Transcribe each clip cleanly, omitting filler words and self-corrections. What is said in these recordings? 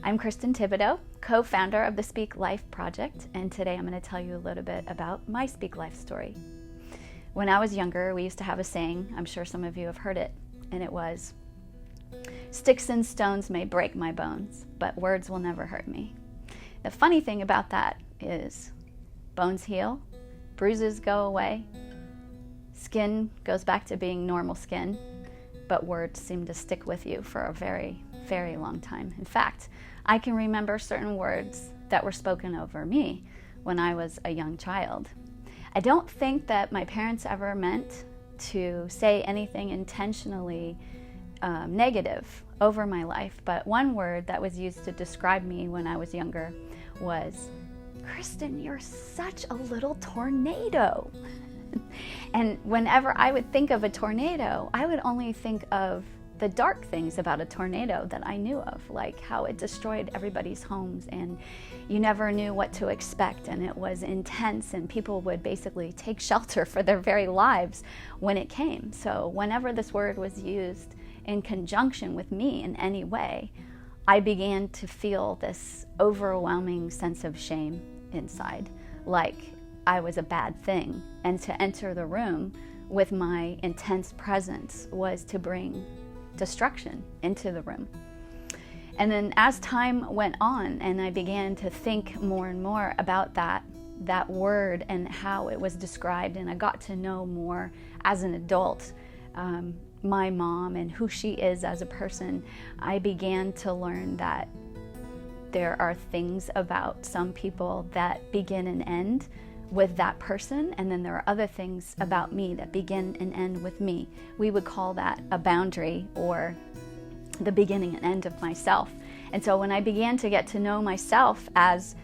I'm Kristen Thibodeau, co-founder of the Speak Life Project, and today I'm going to tell you a little bit about my Speak Life story. When I was younger, we used to have a saying, I'm sure some of you have heard it, and it was, "Sticks and stones may break my bones, but words will never hurt me." The funny thing about that is bones heal, bruises go away, skin goes back to being normal skin, but words seem to stick with you for a very, very long time. In fact, I can remember certain words that were spoken over me when I was a young child. I don't think that my parents ever meant to say anything intentionally negative over my life, but one word that was used to describe me when I was younger was, "Kristen, you're such a little tornado." And whenever I would think of a tornado, I would only think of the dark things about a tornado that I knew of, like how it destroyed everybody's homes and you never knew what to expect, and it was intense, and people would basically take shelter for their very lives when it came. So whenever this word was used in conjunction with me in any way, I began to feel this overwhelming sense of shame inside, like I was a bad thing, and to enter the room with my intense presence was to bring destruction into the room. And then as time went on and I began to think more and more about that word and how it was described, and I got to know more as an adult my mom and who she is as a person, I began to learn that there are things about some people that begin and end with that person, and then there are other things about me that begin and end with me. We would call that a boundary, or the beginning and end of myself. And so when I began to get to know myself as,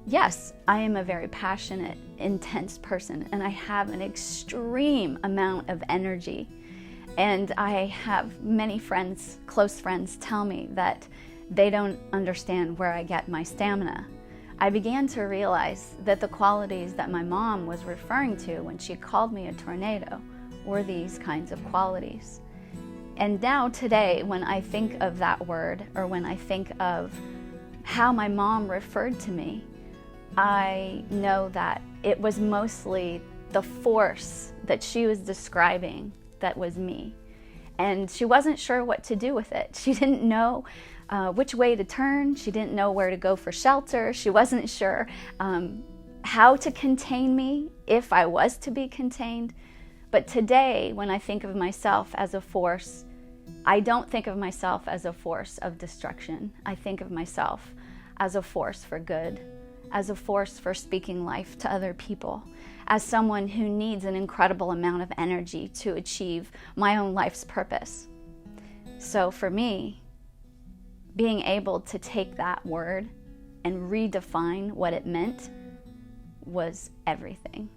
yes, I am a very passionate, intense person, and I have an extreme amount of energy. And I have many friends, close friends, tell me that they don't understand where I get my stamina. I began to realize that the qualities that my mom was referring to when she called me a tornado were these kinds of qualities. And now today, when I think of that word, or when I think of how my mom referred to me, I know that it was mostly the force that she was describing that was me. And she wasn't sure what to do with it. She didn't know which way to turn. She didn't know where to go for shelter. She wasn't sure how to contain me if I was to be contained. But today, when I think of myself as a force, I don't think of myself as a force of destruction. I think of myself as a force for good, as a force for speaking life to other people, as someone who needs an incredible amount of energy to achieve my own life's purpose. So for me, being able to take that word and redefine what it meant was everything.